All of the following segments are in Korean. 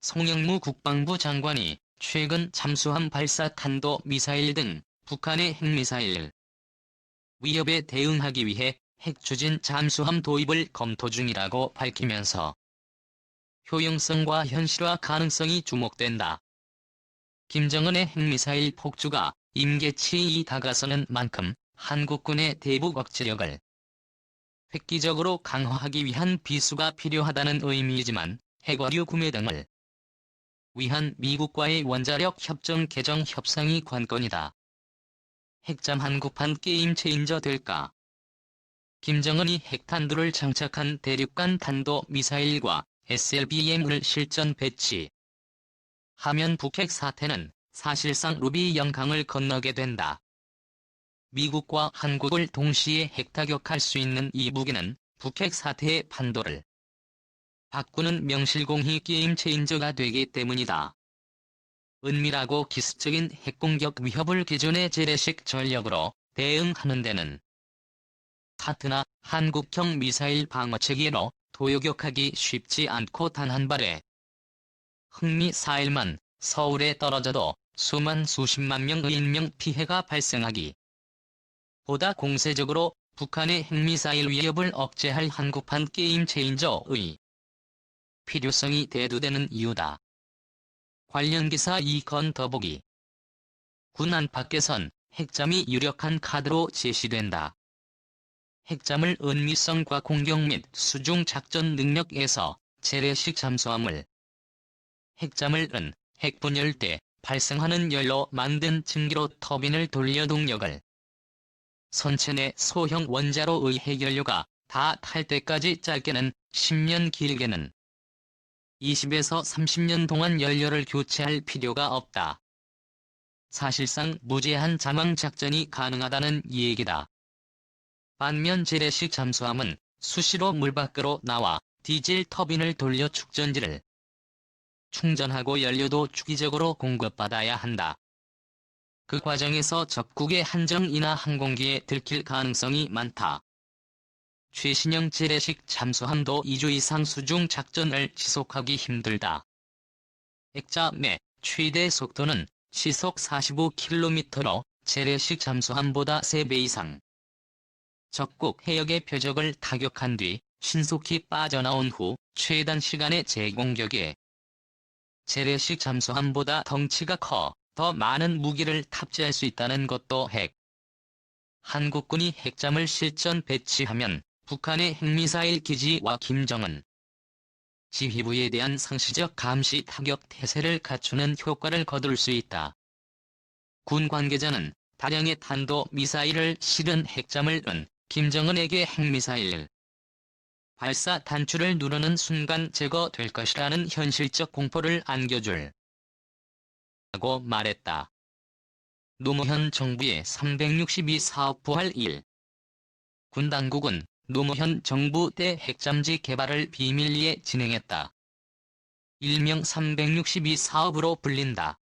송영무 국방부 장관이 최근 잠수함 발사 탄도미사일 등 북한의 핵미사일 위협에 대응하기 위해 핵추진 잠수함 도입을 검토 중이라고 밝히면서 효용성과 현실화 가능성이 주목된다. 김정은의 핵미사일 폭주가 임계치이 다가서는 만큼 한국군의 대북 억제력을 획기적으로 강화하기 위한 비수가 필요하다는 의미이지만 핵어류 구매 등을 위한 미국과의 원자력 협정 개정 협상이 관건이다. 핵잠 한국판 게임 체인저 될까? 김정은이 핵탄두를 장착한 대륙간 탄도미사일과 SLBM을 실전 배치 하면 북핵 사태는 사실상 루비 영강을 건너게 된다. 미국과 한국을 동시에 핵타격할 수 있는 이 무기는 북핵 사태의 판도를 바꾸는 명실공히 게임 체인저가 되기 때문이다. 은밀하고 기습적인 핵공격 위협을 기존의 재래식 전력으로 대응하는 데는 하트나 한국형 미사일 방어체계로 도요격하기 쉽지 않고 단 한 발의 핵미사일만 서울에 떨어져도 수십만 명의 인명 피해가 발생하기 보다 공세적으로 북한의 핵미사일 위협을 억제할 한국판 게임 체인저의 필요성이 대두되는 이유다. 관련 기사 2건 더보기. 군 안팎에선 핵잠이 유력한 카드로 제시된다. 핵잠을 은밀성과 공격 및 수중 작전 능력에서 재래식 잠수함을 핵잠을 은 핵분열 때 발생하는 열로 만든 증기로 터빈을 돌려 동력을 선체 내 소형 원자로의 핵연료가 다 탈 때까지 짧게는 10년 길게는 20에서 30년 동안 연료를 교체할 필요가 없다. 사실상 무제한 잠항 작전이 가능하다는 얘기다. 반면 재래식 잠수함은 수시로 물 밖으로 나와 디젤 터빈을 돌려 축전지를 충전하고 연료도 주기적으로 공급받아야 한다. 그 과정에서 적국의 함정이나 항공기에 들킬 가능성이 많다. 최신형 재래식 잠수함도 2주 이상 수중 작전을 지속하기 힘들다. 핵잠의 최대 속도는 시속 45km로 재래식 잠수함보다 3배 이상. 적국 해역의 표적을 타격한 뒤 신속히 빠져나온 후 최단 시간에 재공격에 재래식 잠수함보다 덩치가 커 더 많은 무기를 탑재할 수 있다는 것도 핵. 한국군이 핵잠을 실전 배치하면 북한의 핵미사일 기지와 김정은 지휘부에 대한 상시적 감시 타격 태세를 갖추는 효과를 거둘 수 있다. 군 관계자는 다량의 탄도미사일을 실은 핵잠을 은 김정은에게 핵미사일 발사 단추를 누르는 순간 제거될 것이라는 현실적 공포를 안겨줄 라고 말했다. 노무현 정부의 362사업 부활 1. 군 당국은 노무현 정부 때 핵잠지 개발을 비밀리에 진행했다. 일명 362사업으로 불린다.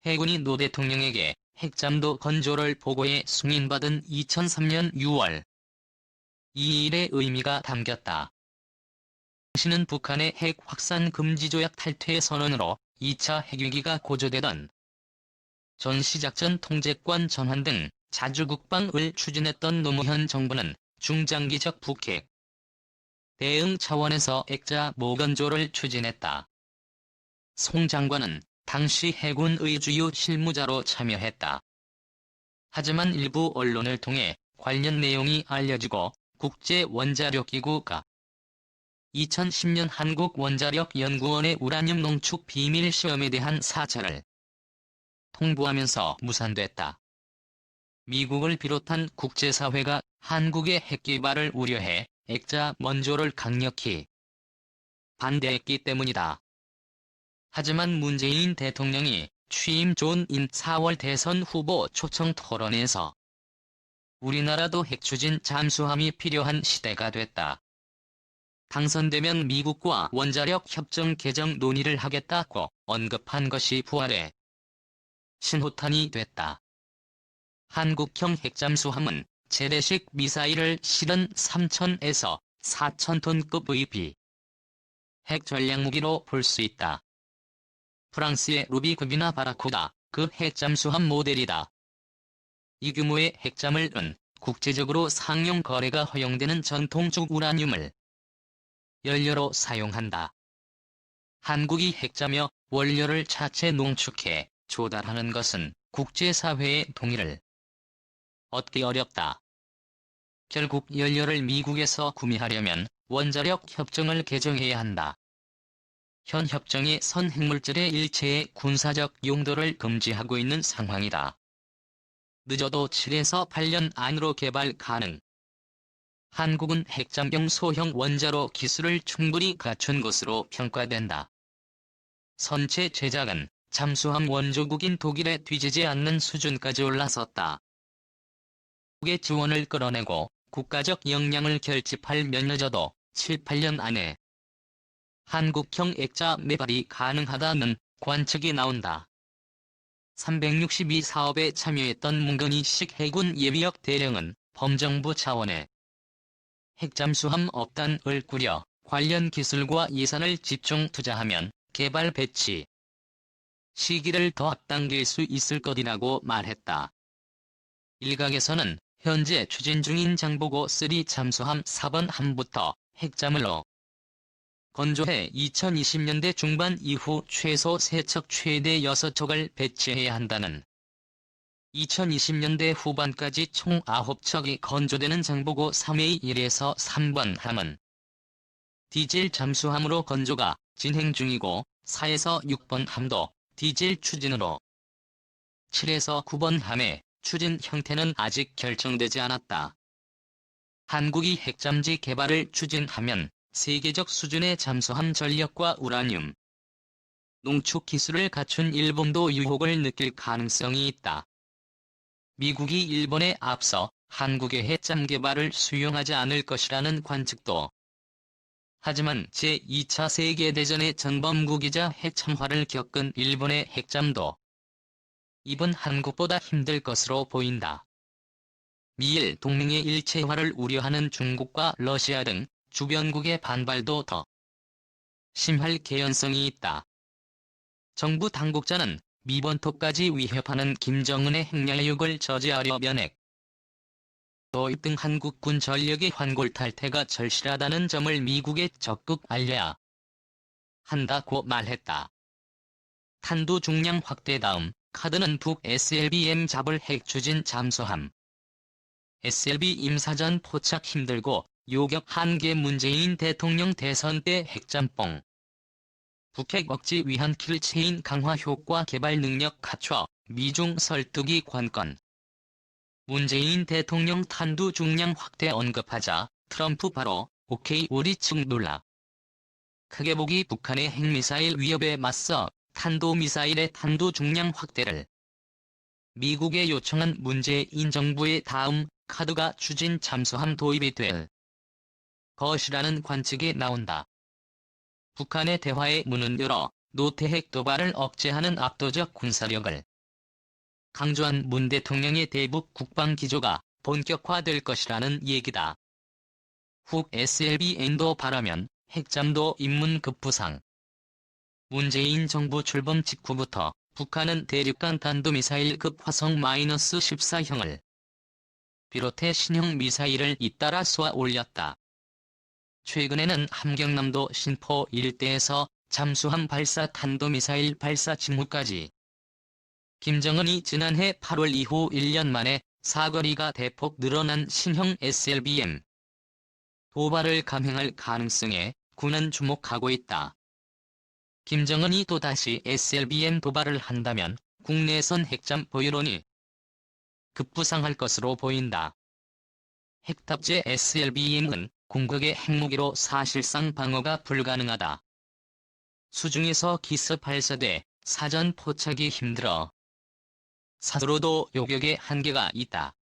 해군이 노 대통령에게 핵잠도 건조를 보고해 승인받은 2003년 6월 2일의 의미가 담겼다. 당시는 북한의 핵 확산 금지 조약 탈퇴 선언으로 2차 핵위기가 고조되던 전시작전 통제권 전환 등 자주국방을 추진했던 노무현 정부는 중장기적 북핵 대응 차원에서 액자 모건조를 추진했다. 송 장관은 당시 해군의 주요 실무자로 참여했다. 하지만 일부 언론을 통해 관련 내용이 알려지고 국제원자력기구가 2010년 한국원자력연구원의 우라늄 농축 비밀 시험에 대한 사찰을 통보하면서 무산됐다. 미국을 비롯한 국제사회가 한국의 핵개발을 우려해 액자 원조를 강력히 반대했기 때문이다. 하지만 문재인 대통령이 취임 전인 4월 대선 후보 초청 토론에서 우리나라도 핵추진 잠수함이 필요한 시대가 됐다. 당선되면 미국과 원자력 협정 개정 논의를 하겠다고 언급한 것이 부활의 신호탄이 됐다. 한국형 핵잠수함은 재래식 미사일을 실은 3,000에서 4,000톤급의 핵 전략무기로 볼 수 있다. 프랑스의 루비급이나 바라코다, 그 핵잠수함 모델이다. 이 규모의 핵잠을은 국제적으로 상용 거래가 허용되는 전통적 우라늄을 연료로 사용한다. 한국이 핵잠여 원료를 자체 농축해 조달하는 것은 국제사회의 동의를 얻기 어렵다. 결국 연료를 미국에서 구매하려면 원자력 협정을 개정해야 한다. 현 협정이 선핵물질의 일체의 군사적 용도를 금지하고 있는 상황이다. 늦어도 7에서 8년 안으로 개발 가능. 한국은 핵잠용 소형 원자로 기술을 충분히 갖춘 것으로 평가된다. 선체 제작은 잠수함 원조국인 독일에 뒤지지 않는 수준까지 올라섰다. 미국의 지원을 끌어내고 국가적 역량을 결집하면 늦어도 7, 8년 안에 한국형 액자 매발이 가능하다는 관측이 나온다. 362 사업에 참여했던 문건희식 해군 예비역 대령은 범정부 차원의 핵잠수함 업단을 꾸려 관련 기술과 예산을 집중 투자하면 개발 배치 시기를 더 앞당길 수 있을 것이라고 말했다. 일각에서는 현재 추진 중인 장보고 3 잠수함 4번 함부터 핵잠으로 건조해 2020년대 중반 이후 최소 3척 최대 6척을 배치해야 한다는 2020년대 후반까지 총 9척이 건조되는 장보고 3의 1에서 3번 함은 디젤 잠수함으로 건조가 진행 중이고 4에서 6번 함도 디젤 추진으로 7에서 9번 함의 추진 형태는 아직 결정되지 않았다. 한국이 핵잠지 개발을 추진하면 세계적 수준의 잠수함 전력과 우라늄 농축 기술을 갖춘 일본도 유혹을 느낄 가능성이 있다. 미국이 일본에 앞서 한국의 핵잠 개발을 수용하지 않을 것이라는 관측도. 하지만 제2차 세계대전의 전범국이자 핵참화를 겪은 일본의 핵잠도 이번 한국보다 힘들 것으로 보인다. 미일 동맹의 일체화를 우려하는 중국과 러시아 등 주변국의 반발도 더 심할 개연성이 있다. 정부 당국자는 미번토까지 위협하는 김정은의 핵야욕을 저지하려 면핵 도입 등 한국군 전력의 환골탈태가 절실하다는 점을 미국에 적극 알려야 한다고 말했다. 탄두 중량 확대 다음 카드는 북 SLBM 잡을 핵 추진 잠수함. SLB 임사전 포착 힘들고 요격 한계 문재인 대통령 대선 때 핵짬뽕. 북핵 억지 위한 킬체인 강화 효과 개발 능력 갖춰 미중 설득이 관건. 문재인 대통령 탄두 중량 확대 언급하자 트럼프 바로 오케이 우리 측 놀라. 크게 보기 북한의 핵미사일 위협에 맞서 탄도미사일의 탄두 중량 확대를 미국에 요청한 문재인 정부의 다음 카드가 추진 잠수함 도입이 될 것이라는 관측이 나온다. 북한의 대화의 문은 열어 노태핵 도발을 억제하는 압도적 군사력을 강조한 문 대통령의 대북 국방 기조가 본격화될 것이라는 얘기다. 훅 SLBM도 바라면 핵잠도 입문급 부상. 문재인 정부 출범 직후부터 북한은 대륙간 탄도미사일급 화성-14형을 비롯해 신형 미사일을 잇따라 쏘아 올렸다. 최근에는 함경남도 신포 일대에서 잠수함 발사 탄도미사일 발사 징후까지. 김정은이 지난해 8월 이후 1년 만에 사거리가 대폭 늘어난 신형 SLBM 도발을 감행할 가능성에 군은 주목하고 있다. 김정은이 또다시 SLBM 도발을 한다면 국내선 핵잠 보유론이 급부상할 것으로 보인다. 핵탑재 SLBM은 궁극의 핵무기로 사실상 방어가 불가능하다. 수중에서 기습 발사돼 사전 포착이 힘들어 사도로도 요격의 한계가 있다.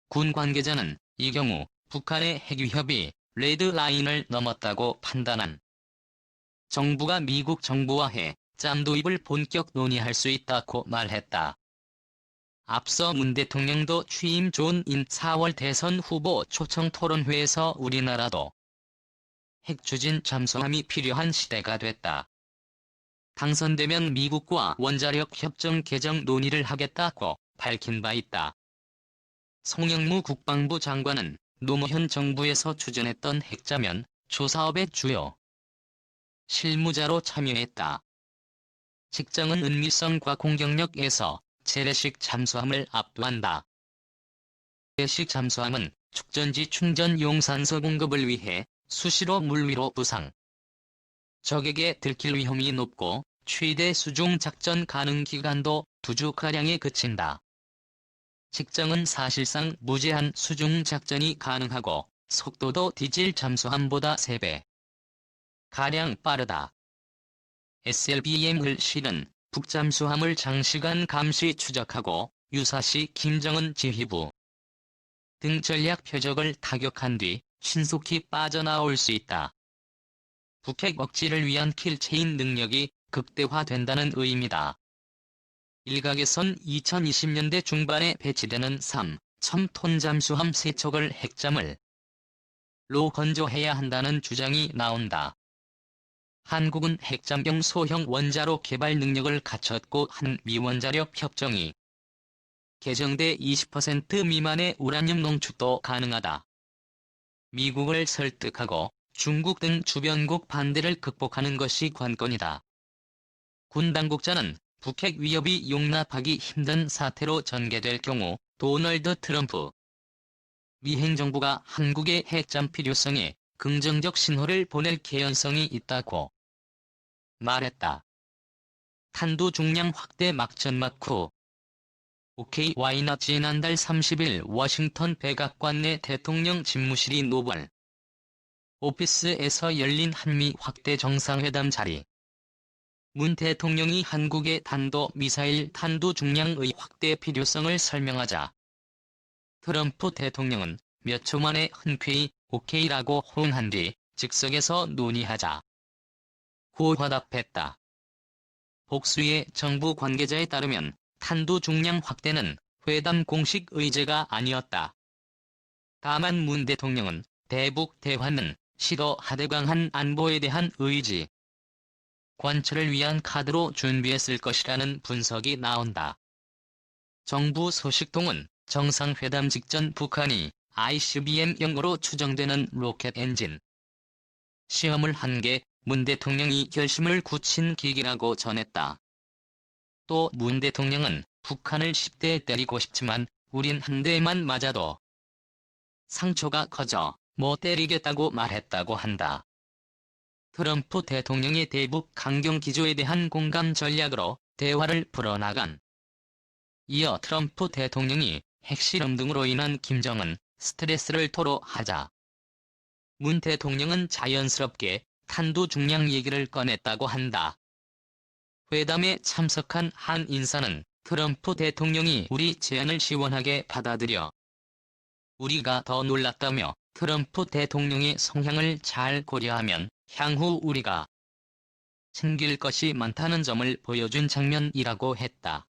군 관계자는 이 경우 북한의 핵위협이 레드라인을 넘었다고 판단한 정부가 미국 정부와 핵잠 도입을 본격 논의할 수 있다고 말했다. 앞서 문 대통령도 취임 전인 4월 대선 후보 초청 토론회에서 우리나라도 핵 추진 잠수함이 필요한 시대가 됐다. 당선되면 미국과 원자력 협정 개정 논의를 하겠다고 밝힌 바 있다. 송영무 국방부 장관은 노무현 정부에서 추진했던 핵자면 조사업의 주요 실무자로 참여했다. 직정은 은밀성과 공격력에서 재래식 잠수함을 압도한다. 재래식 잠수함은 축전지 충전 용산소 공급을 위해 수시로 물 위로 부상. 적에게 들킬 위험이 높고 최대 수중 작전 가능 기간도 2주가량에 그친다. 직정은 사실상 무제한 수중 작전이 가능하고 속도도 디젤 잠수함보다 3배 가량 빠르다. SLBM을 실은 북잠수함을 장시간 감시 추적하고 유사시 김정은 지휘부 등 전략 표적을 타격한 뒤 신속히 빠져나올 수 있다. 북핵 억지를 위한 킬체인 능력이 극대화된다는 의미다. 일각에선 2020년대 중반에 배치되는 3,000톤 잠수함 3척을 핵잠을 로 건조해야 한다는 주장이 나온다. 한국은 핵잠용 소형 원자로 개발 능력을 갖췄고 한미 원자력 협정이 개정돼 20% 미만의 우라늄 농축도 가능하다. 미국을 설득하고 중국 등 주변국 반대를 극복하는 것이 관건이다. 군 당국자는 북핵 위협이 용납하기 힘든 사태로 전개될 경우 도널드 트럼프 미 행정부가 한국의 핵잠 필요성에 긍정적 신호를 보낼 개연성이 있다고 말했다. 탄도 중량 확대 막전막 후 OK Why Not 지난달 30일 워싱턴 백악관 내 대통령 집무실이 노벌 오피스에서 열린 한미 확대 정상회담 자리. 문 대통령이 한국의 탄도미사일 탄도 중량의 확대 필요성을 설명하자 트럼프 대통령은 몇 초 만에 흔쾌히 오케이라고 호응한 뒤 즉석에서 논의하자 고 화답했다. 복수의 정부 관계자에 따르면 탄도 중량 확대는 회담 공식 의제가 아니었다. 다만 문 대통령은 대북 대화는 시도하되 강한 안보에 대한 의지 관철을 위한 카드로 준비했을 것이라는 분석이 나온다. 정부 소식통은 정상회담 직전 북한이 ICBM-0으로 추정되는 로켓 엔진 시험을 한 게 문 대통령이 결심을 굳힌 계기라고 전했다. 또 문 대통령은 북한을 10대 때리고 싶지만 우린 한 대만 맞아도 상처가 커져 못 때리겠다고 말했다고 한다. 트럼프 대통령의 대북 강경 기조에 대한 공감 전략으로 대화를 풀어나간. 이어 트럼프 대통령이 핵실험 등으로 인한 김정은 스트레스를 토로하자 문 대통령은 자연스럽게 탄도 중량 얘기를 꺼냈다고 한다. 회담에 참석한 한 인사는 트럼프 대통령이 우리 제안을 시원하게 받아들여 우리가 더 놀랐다며 트럼프 대통령의 성향을 잘 고려하면 향후 우리가 챙길 것이 많다는 점을 보여준 장면이라고 했다.